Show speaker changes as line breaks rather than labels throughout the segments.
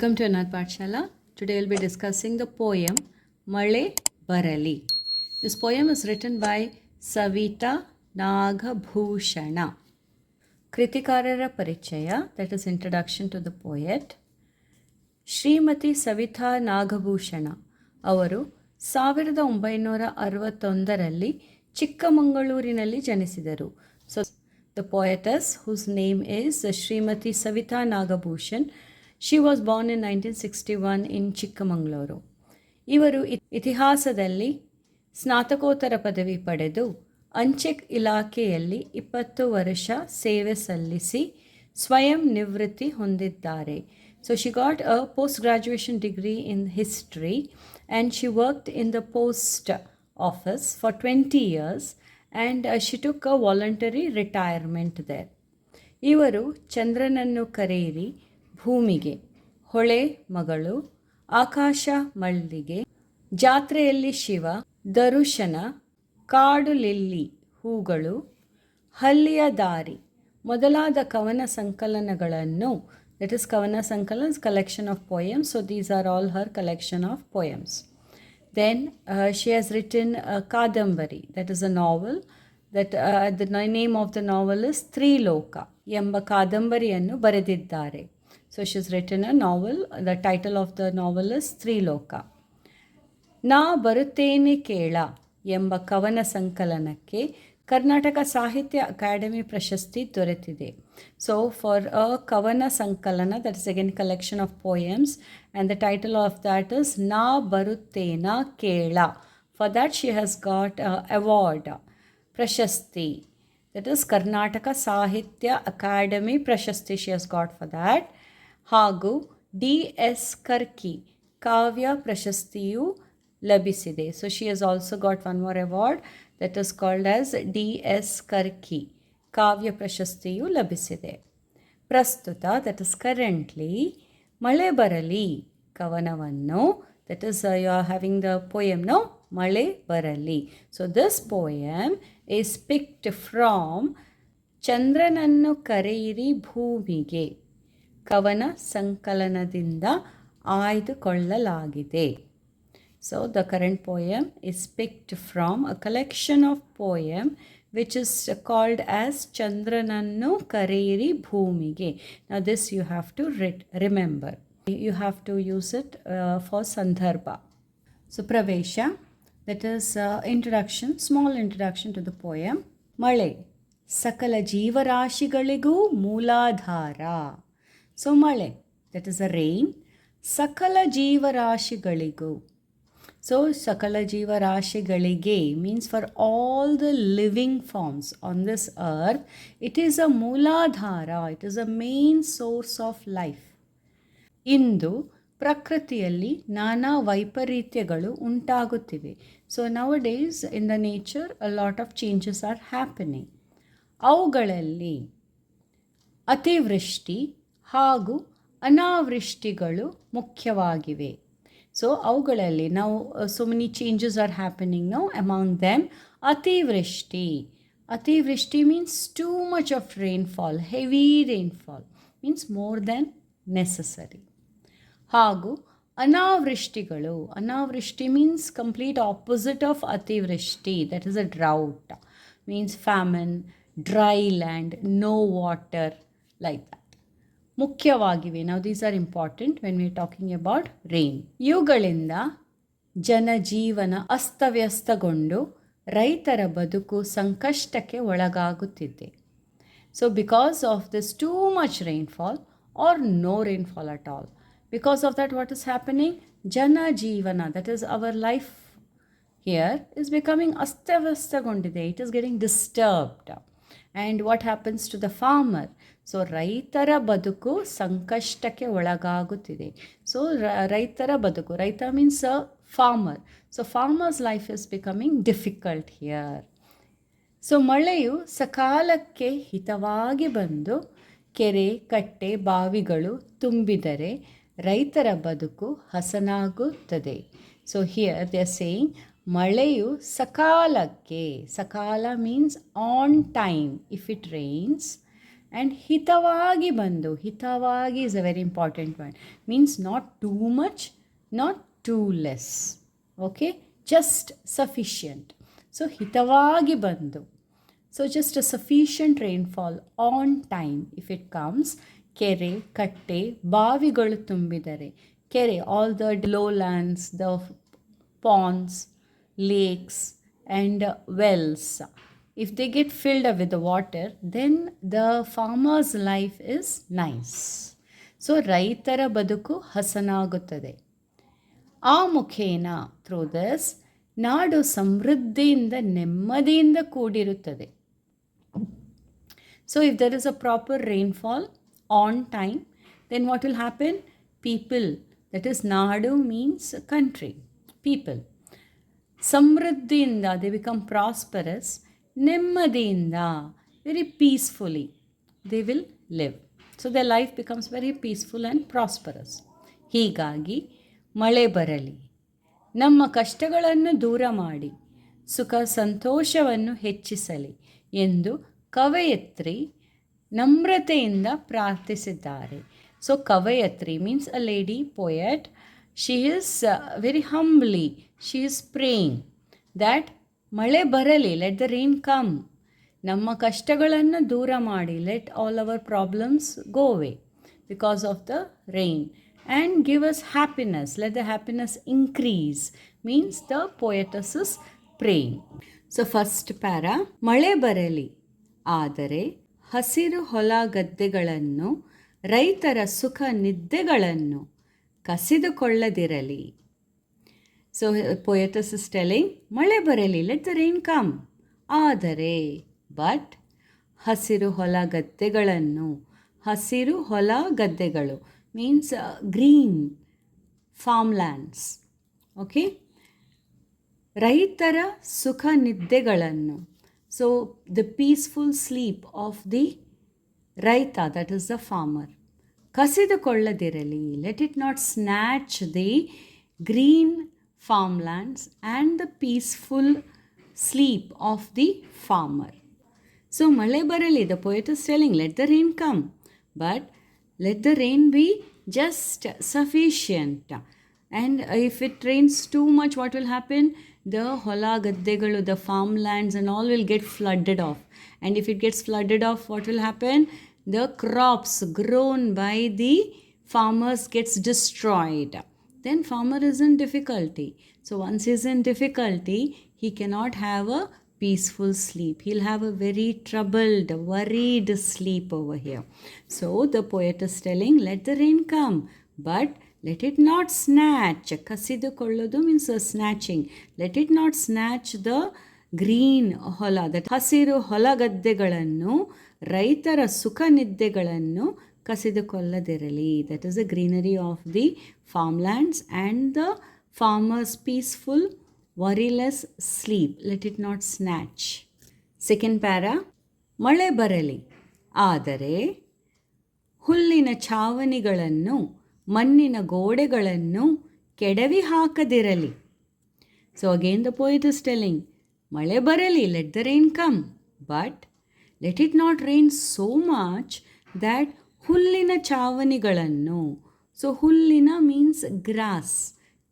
Welcome to Anath Pathshala. Today we'll be discussing the poem Male Barali. This poem is written by Savita Nagabhushana. Kritikarara Parichaya, that is introduction to the poet. Shrimati Savita Nagabhushana ಅವರು 1961ರಲ್ಲಿ ಚಿಕ್ಕಮಗಳೂರಿನಲ್ಲಿ ಜನಿಸಿದರು. So the poetess whose name is Shrimati Savita Nagabhushan. She was born in 1961 in Chikkamagaluru. ಇವರು ಇತಿಹಾಸದಲ್ಲಿ ಸ್ನಾತಕೋತ್ತರ ಪದವಿ ಪಡೆದು ಅಂಚೆ ಇಲಾಖೆಯಲ್ಲಿ 20 ವರ್ಷ ಸೇವೆ ಸಲ್ಲಿಸಿ ಸ್ವಯಂ ನಿವೃತ್ತಿ ಹೊಂದಿದ್ದಾರೆ. So she got a post-graduation degree in history and she worked in the post office for 20 years and she took a voluntary retirement there. ಇವರು ಚಂದ್ರನನ್ನು ಕರೆಯಿರಿ ಭೂಮಿಗೆ, ಹೊಳೆ ಮಗಳು, ಆಕಾಶ ಮಳ್ಳಿಗೆ, ಜಾತ್ರೆಯಲ್ಲಿ ಶಿವ, ದರುಶನ, ಕಾಡು ಲಿಲ್ಲಿ ಹೂಗಳು, ಹಳ್ಳಿಯ ದಾರಿ ಮೊದಲಾದ ಕವನ ಸಂಕಲನಗಳನ್ನು, that is Kavana Sankalan's collection of poems. So these are all her collection of poems. Then she has written Kadambari, that is a novel. That the name of the novel is Triloka. ಎಂಬ ಕಾದಂಬರಿಯನ್ನು ಬರೆದಿದ್ದಾರೆ. So she has written a novel. The title of the novel is Triloka. ನಾ ಬರುತ್ತೇನೆ ಕೇಳ ಎಂಬ ಕವನ ಸಂಕಲನಕ್ಕೆ ಕರ್ನಾಟಕ ಸಾಹಿತ್ಯ academy ಪ್ರಶಸ್ತಿ ದೊರೆತಿದೆ. ಸೊ ಫಾರ್ ಅ ಕವನ ಸಂಕಲನ, that is again collection of poems, and the title of that is ನಾ ಬರುತ್ತೇನ ಕೇಳ. For that she has got award, ಪ್ರಶಸ್ತಿ, ದಟ್ ಇಸ್ ಕರ್ನಾಟಕ ಸಾಹಿತ್ಯ ಅಕಾಡೆಮಿ ಪ್ರಶಸ್ತಿ she has got for that. ಹಾಗೂ DS ಕರ್ಕಿ ಕಾವ್ಯ ಪ್ರಶಸ್ತಿಯು ಲಭಿಸಿದೆ. So she has also got one more award that is called as DS ಕರ್ಕಿ ಕಾವ್ಯ ಪ್ರಶಸ್ತಿಯು ಲಭಿಸಿದೆ. ಪ್ರಸ್ತುತ, that is currently, ಮಳೆ ಬರಲಿ ಕವನವನ್ನು, that is you are having the poem now, ಮಳೆ ಬರಲಿ. So this poem is picked from ಚಂದ್ರನನ್ನು ಕರೆಯಿರಿ ಭೂಮಿಗೆ ಕವನ ಸಂಕಲನದಿಂದ ಆಯ್ದುಕೊಳ್ಳಲಾಗಿದೆ. So the current poem is picked from a collection of poem which is called as Chandranannu Kareri Bhumige. Now this you have to remember. You have to use it for Sandarbha. So Pravesha, that is introduction, small introduction to the poem. Male, Sakala Jeevarashigaligu Mooladhara. So Male, that is a rain. Sakala Jeevarashigaligu. So, Sakala Jiva Rashigalige means for all the living forms on this earth, it is a Mooladhara, it is a main source of life. ಇಂದು ಪ್ರಕೃತಿಯಲ್ಲಿ ನಾನಾ ವೈಪರೀತ್ಯಗಳು ಉಂಟಾಗುತ್ತಿವೆ. So nowadays in the nature a lot of changes are happening. ಅವುಗಳಲ್ಲಿ ಅತಿವೃಷ್ಟಿ ಹಾಗೂ ಅನಾವೃಷ್ಟಿಗಳು ಮುಖ್ಯವಾಗಿವೆ. So ಅವುಗಳಲ್ಲಿ ನಾವು so many changes are happening now. Among them, ಅತಿವೃಷ್ಟಿ. ಅತಿವೃಷ್ಟಿ means too much of rainfall, heavy rainfall, means more than necessary. ಹಾಗೂ ಅನಾವೃಷ್ಟಿಗಳು. ಅನಾವೃಷ್ಟಿ means complete opposite of ಅತಿವೃಷ್ಟಿ, that is a drought, means famine, dry land, no water, like that. ಮುಖ್ಯವಾಗಿವೆ. ನಾವು these are important when we are talking about rain. ಇವುಗಳಿಂದ ಜನಜೀವನ ಅಸ್ತವ್ಯಸ್ತಗೊಂಡು ರೈತರ ಬದುಕು ಸಂಕಷ್ಟಕ್ಕೆ ಒಳಗಾಗುತ್ತಿದೆ. So because of this too much rainfall or no rainfall at all, because of that what is happening, ಜನಜೀವನ, that is our life here is becoming ಅಸ್ತವ್ಯಸ್ತಗೊಂಡಿದೆ. It is getting disturbed. And what happens to the farmer? So ರೈತರ ಬದುಕು ಸಂಕಷ್ಟಕ್ಕೆ ಒಳಗಾಗುತ್ತಿದೆ. So ರೈತರ ಬದುಕು, ರೈತ means a farmer. So farmers life is becoming difficult here. So ಮಳೆಯು ಸಕಾಲಕ್ಕೆ ಹಿತವಾಗಿ ಬಂದು ಕೆರೆ, ಕಟ್ಟೆ, ಬಾವಿಗಳು ತುಂಬಿದರೆ ರೈತರ ಬದುಕು ಹಸನಾಗುತ್ತದೆ. So here they are saying ಮಳೆಯು ಸಕಾಲಕ್ಕೆ, ಸಕಾಲ means on time, if it rains, and ಹಿತವಾಗಿ ಬಂದು, ಹಿತವಾಗಿ is a very important one, means not too much, not too less, okay, just sufficient. So ಹಿತವಾಗಿ ಬಂದು, so just a sufficient rainfall on time if it comes. ಕೆರೆ, ಕಟ್ಟೆ, ಬಾವಿಗಳು ತುಂಬಿದರೆ, ಕೆರೆ, all the lowlands, the ponds, lakes and wells, if they get filled up with the water, then the farmer's life is nice. So ರೈತರ ಬದುಕು ಹಸನಾಗುತ್ತದೆ. ಆ ಮುಖೇನ, through this, ನಾಡು ಸಮೃದ್ಧಿಯಿಂದ, ನೆಮ್ಮದಿಯಿಂದ ಕೂಡಿರುತ್ತದೆ. So if there is a proper rainfall on time, then what will happen? People, that is Nadu means country, people. Samriddhiinda, they become prosperous. Nemmadiyinda, very peacefully they will live. So their life becomes very peaceful and prosperous. ಹೀಗಾಗಿ ಮಳೆ ಬರಲಿ, ನಮ್ಮ ಕಷ್ಟಗಳನ್ನು ದೂರ ಮಾಡಿ, ಸುಖ ಸಂತೋಷವನ್ನು ಹೆಚ್ಚಿಸಲಿ ಎಂದು ಕವಯತ್ರಿ ನಮ್ರತೆಯಿಂದ ಪ್ರಾರ್ಥಿಸಿದ್ದಾರೆ. ಸೊ ಕವಯತ್ರಿ means a lady poet. She is very humbly, she is praying that ಮಳೆ ಬರಲಿ, ಲೆಟ್ ದ ರೈನ್ ಕಮ್, ನಮ್ಮ ಕಷ್ಟಗಳನ್ನು ದೂರ ಮಾಡಿ, let all our problems go away because of the rain, and give us happiness, let the happiness increase, means the poetess is praying. So first para, ಮಳೆ ಬರಲಿ ಆದರೆ ಹಸಿರು ಹೊಲ ಗದ್ದೆಗಳನ್ನು, ರೈತರ ಸುಖ ನಿದ್ದೆಗಳನ್ನು ಕಸಿದುಕೊಳ್ಳದಿರಲಿ. ಸೊ ಪೊಯಟಸ್ ಇಸ್ ಟೆಲಿಂಗ್, ಮಳೆ ಬರಲಿ, ಲೆಟ್ ದ ರೈನ್ ಕಮ್, ಆದರೆ, ಬಟ್, ಹಸಿರು ಹೊಲ ಗದ್ದೆಗಳನ್ನು, ಹಸಿರು ಹೊಲ ಗದ್ದೆಗಳು ಮೀನ್ಸ್ ಗ್ರೀನ್ ಫಾರ್ಮ್ಲ್ಯಾಂಡ್ಸ್, ಓಕೆ, ರೈತರ ಸುಖ ನಿದ್ದೆಗಳನ್ನು, so the peaceful sleep of the raita, that is the farmer, ಕಸಿದುಕೊಳ್ಳದಿರಲಿ, let it not snatch the green farmlands and the peaceful sleep of the farmer. So ಮಳೆ ಬರಲಿ, the poet is telling, let the rain come, but let the rain be just sufficient. And if it rains too much, what will happen? The hola gaddegalu, the farmlands and all will get flooded off. And if it gets flooded off, what will happen? The crops grown by the farmers gets destroyed. Then farmer is in difficulty. So once he is in difficulty, he cannot have a peaceful sleep. He'll have a very troubled, worried sleep over here. So the poet is telling, let the rain come, but let it not snatch. ಕಸಿದುಕೊಳ್ಳೋದು means snatching. Let it not snatch the green ಹೊಲ, that ಹಸಿರು ಹೊಲಗದ್ದೆಗಳನ್ನು, ರೈತರ ಸುಖ ನಿದ್ದೆಗಳನ್ನು ಕಸಿದುಕೊಳ್ಳದಿರಲಿ. That is the greenery of the farmlands and the farmers' peaceful, worryless sleep. Let it not snatch. Second para, ಮಳೆ ಬರಲಿ ಆದರೆ ಹುಲ್ಲಿನ ಛಾವಣಿಗಳನ್ನು, ಮಣ್ಣಿನ ಗೋಡೆಗಳನ್ನು ಕೆಡವಿ ಹಾಕದಿರಲಿ. So again the poet is telling, ಮಳೆ ಬರಲಿ, let the rain come, but let it not rain so much that ಹುಲ್ಲಿನ ಛಾವಣಿಗಳನ್ನು, ಸೊ ಹುಲ್ಲಿನ ಮೀನ್ಸ್ ಗ್ರಾಸ್,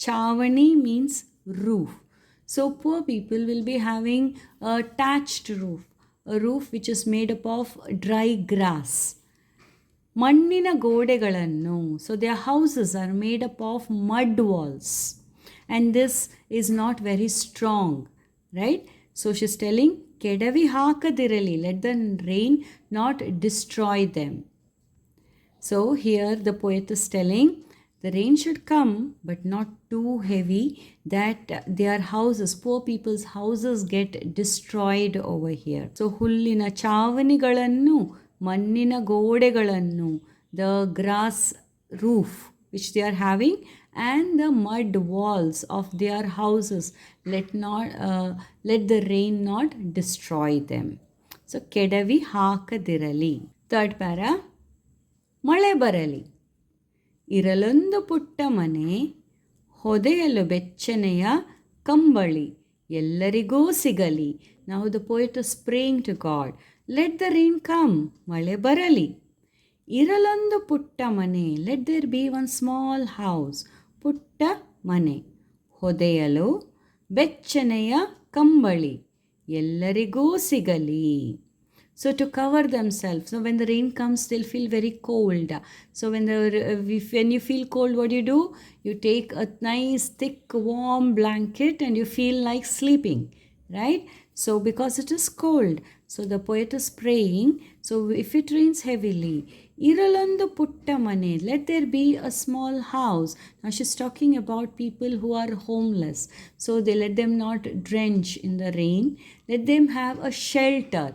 ಛಾವಣಿ means roof. So poor people will be having a thatched roof, a roof which is made up of dry grass. ಮಣ್ಣಿನ ಗೋಡೆಗಳನ್ನು, so their houses are made up of mud walls, and this is not very strong, right? So she's telling, ಕೆಡವಿ ಹಾಕದಿರಲಿ, let the rain not destroy them. So here the poet is telling, the rain should come, but not too heavy that their houses, poor people's houses, get destroyed over here. So ಹುಲ್ಲಿನ ಛಾವಣಿಗಳನ್ನು, ಮಣ್ಣಿನ ಗೋಡೆಗಳನ್ನು, the grass roof which they are having, and the mud walls of their houses, let the rain not destroy them. So ಕೆಡವಿ ಹಾಕದಿರಲಿ. Third para, ಮಳೆ ಬರಲಿ, ಇರಲೊಂದು ಪುಟ್ಟ ಮನೆ, ಹೊದೆಯಲು ಬೆಚ್ಚನೆಯ ಕಂಬಳಿ ಎಲ್ಲರಿಗೂ ಸಿಗಲಿ. Now the poet is praying to God, let the rain come, ಮಳೆ ಬರಲಿ. ಇರಲೊಂದು ಪುಟ್ಟ ಮನೆ, let there be one small house, ಪುಟ್ಟ ಮನೆ. ಹೊದೆಯಲು ಬೆಚ್ಚನೆಯ ಕಂಬಳಿ, ಎಲ್ಲರಿಗೂ ಸಿಗಲಿ. So to cover themselves. So when the rain comes, they'll feel very cold. So when you feel cold, what do? You take a nice thick warm blanket and you feel like sleeping, right? So because it is cold, so the poet is praying. So if it rains heavily, iralondu putta mane, let there be a small house. Now she's talking about people who are homeless. So they let them not drench in the rain. Let them have a shelter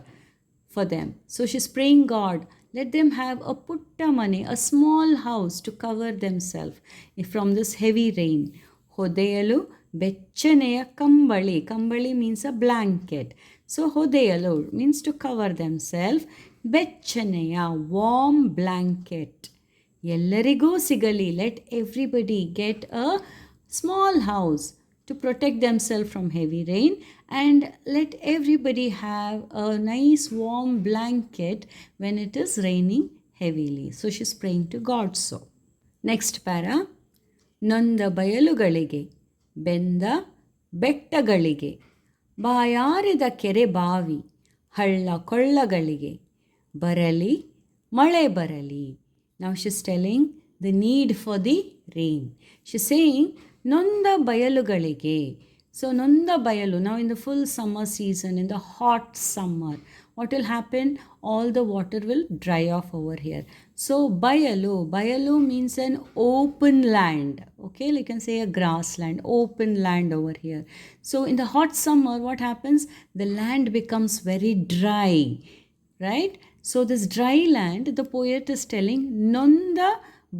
for them. So she's praying, God, let them have a putta mane, a small house to cover themselves from this heavy rain. Hodeyalu becchaneya kambali. Kambali means a blanket. So hodeyalu means to cover themselves. Becchaneya, warm blanket. Ellarigu sigali, let everybody get a small house to protect themselves from heavy rain, and let everybody have a nice warm blanket when it is raining heavily. So she's praying to God. So next para, ನೊಂದ ಬಯಲುಗಳಿಗೆ, ಬೆಂದ ಬೆಟ್ಟಗಳಿಗೆ, ಬಾಯಾರಿದ ಕೆರೆ ಬಾವಿ, ಹಳ್ಳ ಕೊಳ್ಳಗಳಿಗೆ, ಬರಲಿ ಮಳೆ ಬರಲಿ. Now she's telling the need for the rain. She's saying ನೊಂದ ಬಯಲುಗಳಿಗೆ. So ನೊಂದ ಬಯಲು, now in the full summer season, in the hot summer, what will happen? All the water will dry off over here. So bayalu means an open land. Okay, you can say a grassland, open land over here. So in the hot summer, what happens? The land becomes very dry, right? So this dry land, the poet is telling, nonda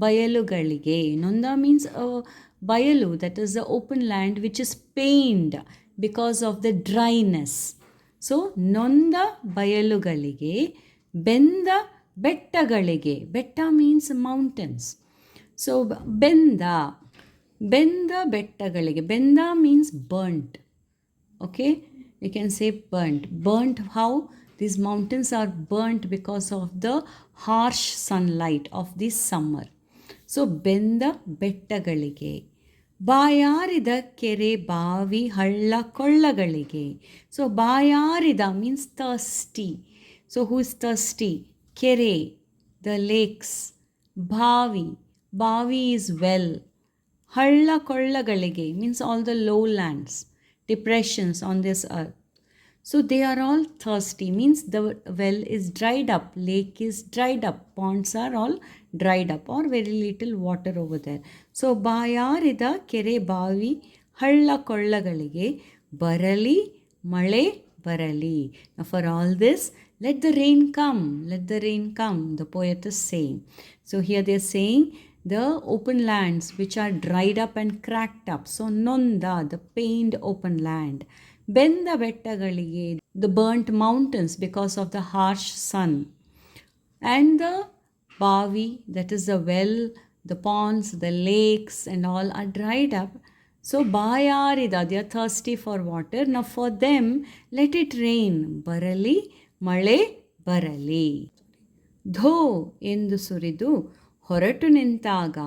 bayalugalige. Nonda means a bayalu, that is the open land which is pained because of the dryness. So nonda bayalugalige, benda bettagalige. Betta means mountains. So benda bettagalige. Benda means burnt. Okay, you can say burnt. How? These mountains are burnt because of the harsh sunlight of this summer. So ಬೆಂದ ಬೆಟ್ಟಗಳಿಗೆ, ಬಾಯಾರಿದ ಕೆರೆ ಬಾವಿ ಹಳ್ಳ ಕೊಳ್ಳಗಳಿಗೆ. So ಬಾಯಾರಿದ means thirsty. So who is thirsty? ಕೆರೆ, the lakes. ಬಾವಿ is well. ಹಳ್ಳ ಕೊಳ್ಳಗಳಿಗೆ means all the lowlands, depressions on this earth. So they are all thirsty, means the well is dried up, lake is dried up, ponds are all dried up or very little water over there. So ಬಾಯಾರಿದ ಕೆರೆ ಬಾವಿ ಹಳ್ಳ ಕೊಳ್ಳಗಳಿಗೆ, ಬರಲಿ ಮಳೆ ಬರಲಿ. Now for all this, let the rain come, let the rain come, the poet is saying. So here they are saying the open lands which are dried up and cracked up. So nonda, the pained open land. ಬೆಂದ ಬೆಟ್ಟಗಳಿಗೆ, the burnt mountains because of the harsh sun. And the bavi, that is the well, the ponds, the lakes and all are dried up. So bayarida, they are thirsty for water. Now for them, let it rain. Barali, male barali. ಧೋ ಎಂದು ಸುರಿದು ಹೊರಟು ನಿಂತಾಗ,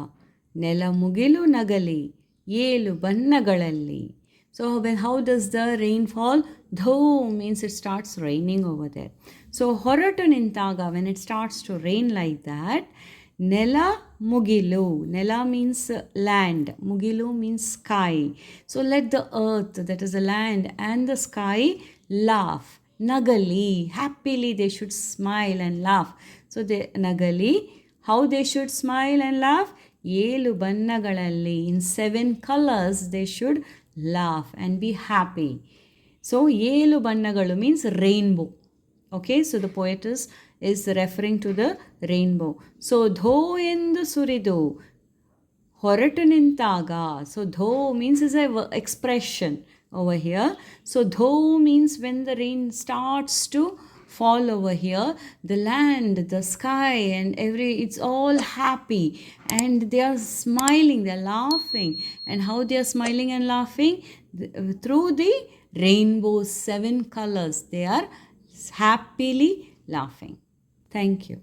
ನೆಲ ಮುಗಿಲು ನಗಲಿ ಏಳು ಬಣ್ಣಗಳಲ್ಲಿ. So how does the rain fall? Dho means it starts raining over there. So horatu nintaga, when it starts to rain like that, nela mugilu. Nela means land. Mugilu means sky. So let the earth, that is the land, and the sky laugh. Nagali, happily they should smile and laugh. So they nagali, how they should smile and laugh? Yelu bannagalalli, in 7 colors they should laugh and be happy. So ಏಳು ಬಣ್ಣಗಳು means rainbow. Okay, so the poet is referring to the rainbow. So ಧೋ ಎಂದು ಸುರಿದು ಹೊರಟು ನಿಂತಾಗ. So ಧೋ means is a expression over here. So ಧೋ means when the rain starts to fall over here, the land, the sky and it's all happy and they are smiling, they are laughing. And how they are smiling and laughing? Through the rainbow's 7 colors, they are happily laughing. Thank you.